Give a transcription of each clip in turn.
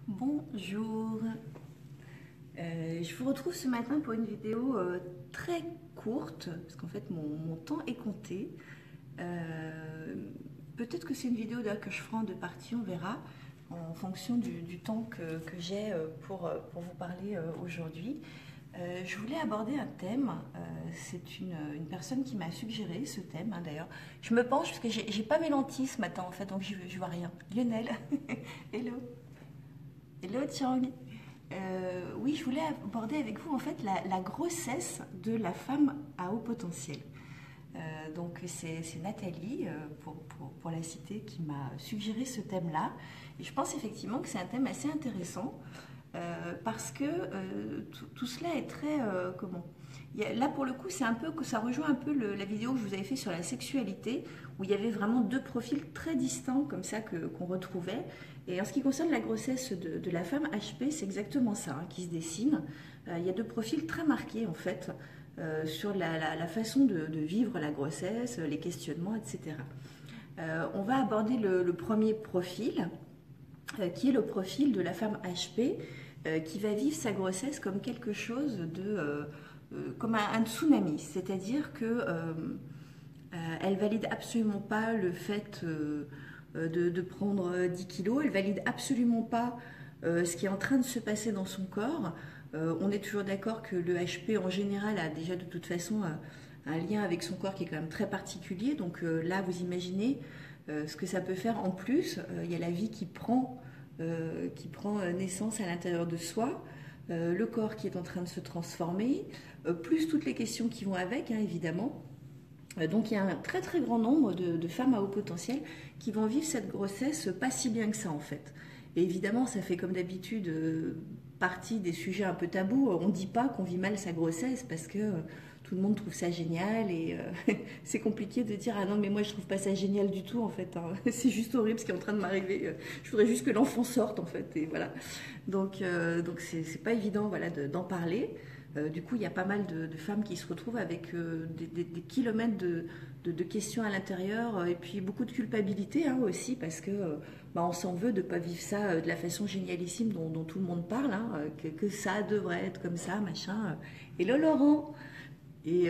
Bonjour, je vous retrouve ce matin pour une vidéo très courte, parce qu'en fait mon temps est compté. Peut-être que c'est une vidéo que je ferai en deux parties, on verra, en fonction du temps que j'ai pour vous parler aujourd'hui. Je voulais aborder un thème, c'est une personne qui m'a suggéré ce thème, hein, d'ailleurs. Je me penche parce que j'ai pas mes lentilles ce matin en fait, donc je vois rien. Lionel, hello. Hello Tiang. Oui, je voulais aborder avec vous en fait la grossesse de la femme à haut potentiel. Donc c'est Nathalie, pour la citer, qui m'a suggéré ce thème-là. Et je pense effectivement que c'est un thème assez intéressant parce que tout cela est très... comment là pour le coup, c'est un peu que ça rejoint un peu la vidéo que je vous avais fait sur la sexualité, où il y avait vraiment deux profils très distincts comme ça qu'on retrouvait. Et en ce qui concerne la grossesse de la femme HP, c'est exactement ça hein, qui se dessine. Il y a deux profils très marqués en fait sur la façon de vivre la grossesse, les questionnements, etc. On va aborder le premier profil, qui est le profil de la femme HP, qui va vivre sa grossesse comme quelque chose comme un tsunami, c'est-à-dire que elle valide absolument pas le fait de prendre 10 kilos, elle valide absolument pas ce qui est en train de se passer dans son corps. On est toujours d'accord que le HP en général a déjà de toute façon un lien avec son corps qui est quand même très particulier. Donc là, vous imaginez ce que ça peut faire en plus. Il y a la vie qui prend naissance à l'intérieur de soi, le corps qui est en train de se transformer, plus toutes les questions qui vont avec, hein, évidemment. Donc il y a un très très grand nombre de femmes à haut potentiel qui vont vivre cette grossesse pas si bien que ça en fait. Et évidemment, ça fait comme d'habitude partie des sujets un peu tabous. On ne dit pas qu'on vit mal sa grossesse parce que tout le monde trouve ça génial et c'est compliqué de dire ah non mais moi je trouve pas ça génial du tout en fait. Hein. C'est juste horrible ce qui est en train de m'arriver. Je voudrais juste que l'enfant sorte en fait et voilà. Donc c'est pas évident voilà d'en parler. Du coup, il y a pas mal de femmes qui se retrouvent avec des kilomètres de questions à l'intérieur et puis beaucoup de culpabilité hein, aussi parce que on s'en veut de ne pas vivre ça de la façon génialissime dont tout le monde parle, hein, que ça devrait être comme ça, machin. Et là, Laurent. Et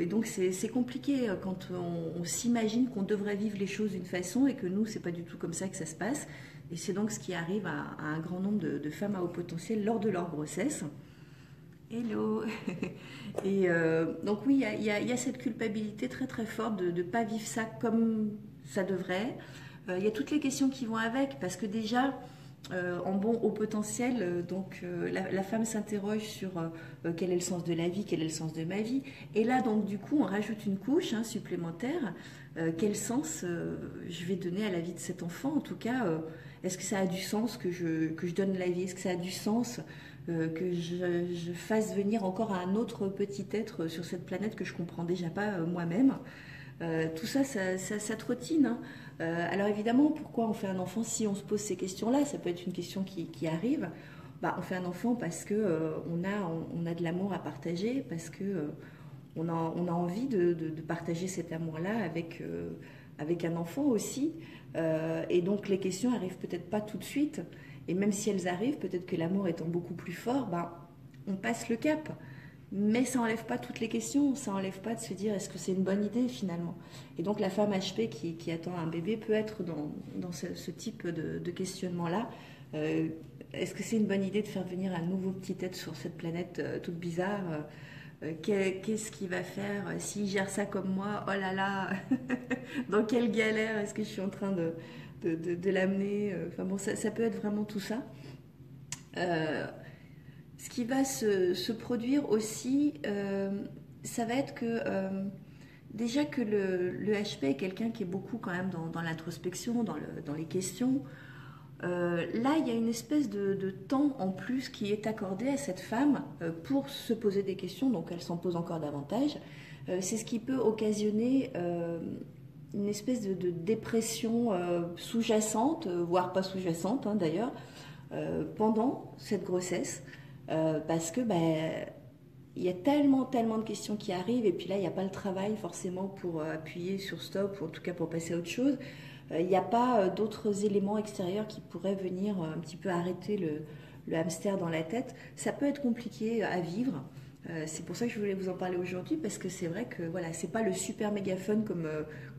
donc c'est compliqué quand on s'imagine qu'on devrait vivre les choses d'une façon et que nous, c'est pas du tout comme ça que ça se passe. Et c'est donc ce qui arrive à un grand nombre de femmes à haut potentiel lors de leur grossesse. Hello. Et donc oui, il y a cette culpabilité très très forte de ne pas vivre ça comme ça devrait. Il y a toutes les questions qui vont avec, parce que déjà, en bon haut potentiel, la femme s'interroge sur quel est le sens de la vie, quel est le sens de ma vie. Et là, donc du coup, on rajoute une couche hein, supplémentaire. Quel sens je vais donner à la vie de cet enfant? En tout cas, est-ce que ça a du sens que je donne la vie? Est-ce que ça a du sens que je fasse venir encore un autre petit être sur cette planète que je comprends déjà pas moi-même? Tout ça, ça trottine. Hein. Alors évidemment, pourquoi on fait un enfant si on se pose ces questions-là? Ça peut être une question qui arrive. On fait un enfant parce que on a de l'amour à partager, parce que on a envie de partager cet amour-là avec un enfant aussi. Et donc les questions arrivent peut-être pas tout de suite. Et même si elles arrivent, peut-être que l'amour étant beaucoup plus fort, on passe le cap. Mais ça n'enlève pas toutes les questions, ça n'enlève pas de se dire est-ce que c'est une bonne idée finalement. Et donc la femme HP qui attend un bébé peut être dans ce type de questionnement-là. Est-ce que c'est une bonne idée de faire venir un nouveau petit être sur cette planète toute bizarre qu'est-ce qu'il va faire s'il gère ça comme moi? Oh là là, dans quelle galère est-ce que je suis en train de l'amener? Enfin bon, ça peut être vraiment tout ça. Euh, Ce qui va se produire aussi, ça va être que déjà que le HP est quelqu'un qui est beaucoup quand même dans l'introspection, dans les questions. Là, il y a une espèce de temps en plus qui est accordé à cette femme pour se poser des questions, donc elle s'en pose encore davantage. C'est ce qui peut occasionner une espèce de dépression sous-jacente, voire pas sous-jacente hein, d'ailleurs, pendant cette grossesse, parce que il y a tellement, tellement de questions qui arrivent, et puis là, il n'y a pas le travail forcément pour appuyer sur stop, ou en tout cas pour passer à autre chose. Il n'y a pas d'autres éléments extérieurs qui pourraient venir un petit peu arrêter le hamster dans la tête. Ça peut être compliqué à vivre. C'est pour ça que je voulais vous en parler aujourd'hui, parce que c'est vrai que voilà, c'est pas le super méga fun comme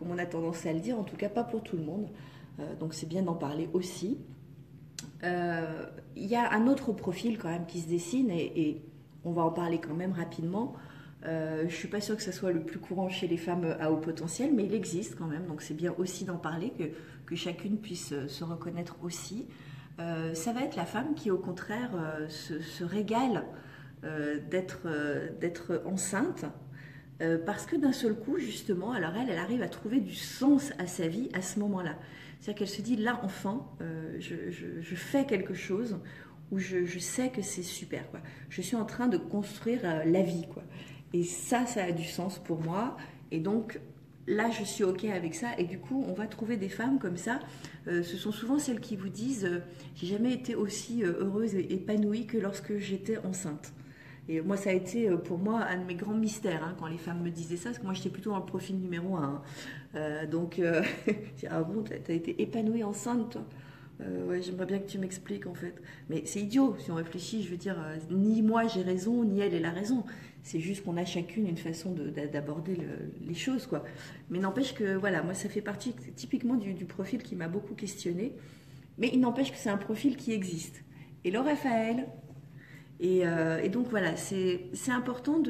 on a tendance à le dire, en tout cas pas pour tout le monde. Donc c'est bien d'en parler aussi. Il y a un autre profil quand même qui se dessine et on va en parler quand même rapidement. Je ne suis pas sûre que ce soit le plus courant chez les femmes à haut potentiel, mais il existe quand même, donc c'est bien aussi d'en parler, que chacune puisse se reconnaître aussi. Ça va être la femme qui au contraire se régale d'être enceinte, parce que d'un seul coup justement, alors elle arrive à trouver du sens à sa vie à ce moment-là. C'est-à-dire qu'elle se dit là enfin je fais quelque chose où je sais que c'est super, quoi. Je suis en train de construire la vie, quoi. Et ça a du sens pour moi. Et donc là, je suis OK avec ça. Et du coup, on va trouver des femmes comme ça. Ce sont souvent celles qui vous disent j'ai jamais été aussi heureuse et épanouie que lorsque j'étais enceinte. Et moi, ça a été pour moi un de mes grands mystères, hein, quand les femmes me disaient ça, parce que moi j'étais plutôt dans le profil numéro 1. Donc, ah bon, t'as été épanouie enceinte, toi? Ouais, j'aimerais bien que tu m'expliques en fait. Mais c'est idiot si on réfléchit, je veux dire, ni moi j'ai raison, ni elle a raison. C'est juste qu'on a chacune une façon d'aborder les choses, quoi. Mais n'empêche que, voilà, moi ça fait partie typiquement du profil qui m'a beaucoup questionné. Mais il n'empêche que c'est un profil qui existe. Et le Raphaël, et donc voilà, c'est important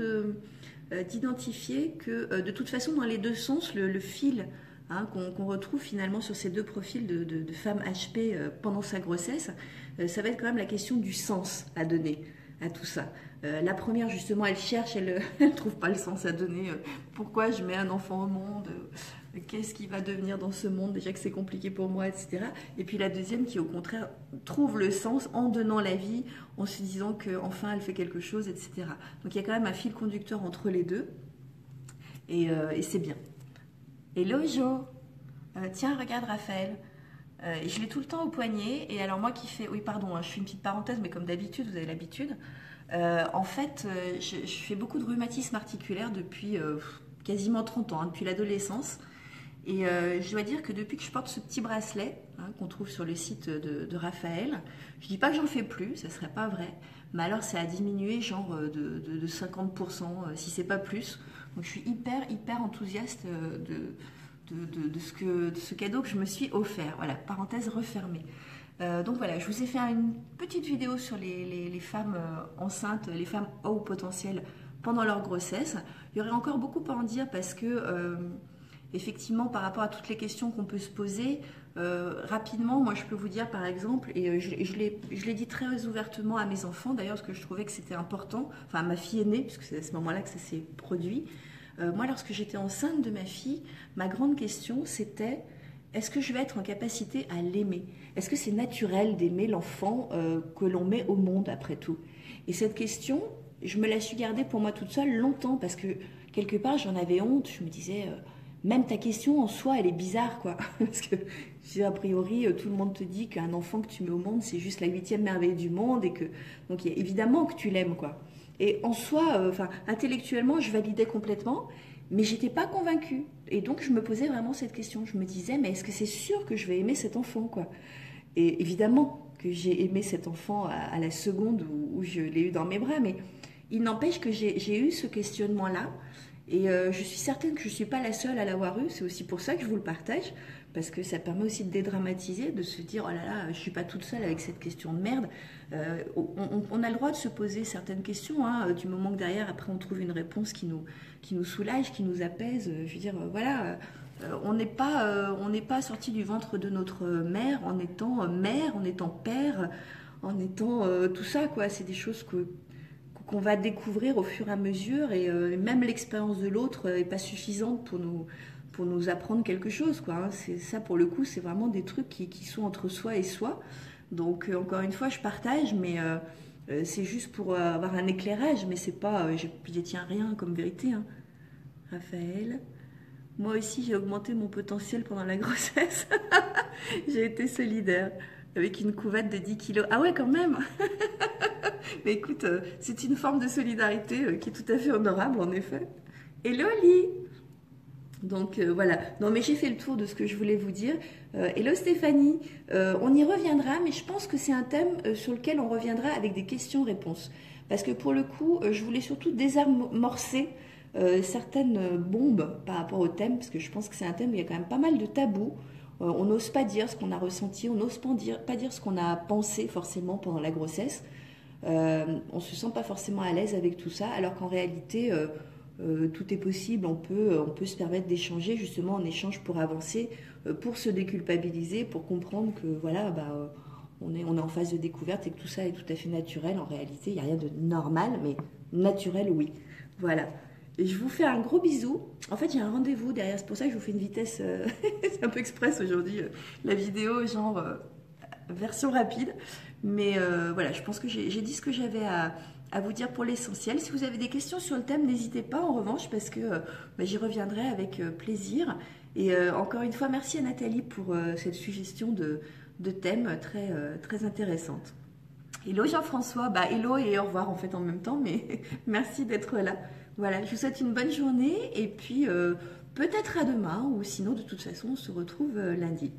d'identifier que de toute façon dans les deux sens, le fil, hein, qu'on retrouve finalement sur ces deux profils de femmes HP pendant sa grossesse, ça va être quand même la question du sens à donner à tout ça. La première justement, elle cherche, elle ne trouve pas le sens à donner. Pourquoi je mets un enfant au monde? Qu'est-ce qui va devenir dans ce monde? Déjà que c'est compliqué pour moi, etc. Et puis la deuxième qui au contraire trouve le sens en donnant la vie, en se disant qu'enfin elle fait quelque chose, etc. Donc il y a quand même un fil conducteur entre les deux. Et c'est bien. Hello Jo, tiens regarde Raphaël, je l'ai tout le temps au poignet. Et alors moi qui fais, oui pardon, hein, je fais une petite parenthèse, mais comme d'habitude, vous avez l'habitude. En fait, je fais beaucoup de rhumatisme articulaire depuis quasiment 30 ans, hein, depuis l'adolescence. Et je dois dire que depuis que je porte ce petit bracelet, hein, qu'on trouve sur le site de Raphaël, je dis pas que j'en fais plus, ça serait pas vrai, mais alors ça a diminué genre de 50%, si c'est pas plus. Donc je suis hyper enthousiaste de ce cadeau que je me suis offert. Voilà, parenthèse refermée. Donc voilà, je vous ai fait une petite vidéo sur les femmes enceintes, les femmes à haut potentiel pendant leur grossesse. Il y aurait encore beaucoup à en dire parce que effectivement, par rapport à toutes les questions qu'on peut se poser, rapidement, moi je peux vous dire par exemple, et je l'ai dit très ouvertement à mes enfants d'ailleurs, parce que je trouvais que c'était important, enfin à ma fille aînée, puisque c'est à ce moment-là que ça s'est produit. Moi, lorsque j'étais enceinte de ma fille, ma grande question c'était: est-ce que je vais être en capacité à l'aimer? Est-ce que c'est naturel d'aimer l'enfant que l'on met au monde après tout? Et cette question, je me la suis gardée pour moi toute seule longtemps, parce que quelque part j'en avais honte. Je me disais, même ta question en soi, elle est bizarre, quoi. Parce que a priori, tout le monde te dit qu'un enfant que tu mets au monde, c'est juste la 8e merveille du monde, et que donc évidemment que tu l'aimes, quoi. Et en soi, intellectuellement, je validais complètement, mais j'étais pas convaincue. Et donc, je me posais vraiment cette question. Je me disais, mais est-ce que c'est sûr que je vais aimer cet enfant, quoi? Et évidemment que j'ai aimé cet enfant à la seconde où je l'ai eu dans mes bras, mais il n'empêche que j'ai eu ce questionnement-là. Et je suis certaine que je ne suis pas la seule à l'avoir eu. C'est aussi pour ça que je vous le partage, parce que ça permet aussi de dédramatiser, de se dire, oh là là, je ne suis pas toute seule avec cette question de merde. On a le droit de se poser certaines questions, hein, du moment que derrière, après, on trouve une réponse qui nous soulage, qui nous apaise. Je veux dire, voilà, on n'est pas sorti du ventre de notre mère, en étant père, en étant tout ça, quoi. C'est des choses qu'on va découvrir au fur et à mesure, et même l'expérience de l'autre n'est pas suffisante pour nous apprendre quelque chose, quoi, hein. C'est ça, pour le coup, c'est vraiment des trucs qui sont entre soi et soi. Donc encore une fois, je partage, mais c'est juste pour avoir un éclairage, mais c'est pas, je détiens rien comme vérité, hein. Raphaël, moi aussi j'ai augmenté mon potentiel pendant la grossesse. J'ai été solidaire avec une couvette de 10 kilos. Ah ouais, quand même. Mais écoute, c'est une forme de solidarité qui est tout à fait honorable, en effet. Hello Oli, Donc voilà, non mais j'ai fait le tour de ce que je voulais vous dire. Hello Stéphanie, on y reviendra, mais je pense que c'est un thème sur lequel on reviendra avec des questions-réponses. Parce que pour le coup, je voulais surtout désamorcer certaines bombes par rapport au thème, parce que je pense que c'est un thème où il y a quand même pas mal de tabous. On n'ose pas dire ce qu'on a ressenti, on n'ose pas dire ce qu'on a pensé forcément pendant la grossesse. On se sent pas forcément à l'aise avec tout ça, alors qu'en réalité, tout est possible. On peut se permettre d'échanger, justement, en échange pour avancer, pour se déculpabiliser, pour comprendre que voilà, on est en phase de découverte et que tout ça est tout à fait naturel. En réalité, il n'y a rien de normal, mais naturel, oui. Voilà. Et je vous fais un gros bisou. En fait, j'ai un rendez-vous derrière, c'est pour ça que je vous fais une vitesse, c'est un peu express aujourd'hui, la vidéo, genre version rapide. Mais voilà, je pense que j'ai dit ce que j'avais à vous dire pour l'essentiel. Si vous avez des questions sur le thème, n'hésitez pas en revanche, parce que j'y reviendrai avec plaisir. Et encore une fois, merci à Nathalie pour cette suggestion de thème très intéressante. Hello Jean-François, hello et au revoir en fait en même temps, mais merci d'être là. Voilà, je vous souhaite une bonne journée et puis peut-être à demain ou sinon de toute façon on se retrouve lundi.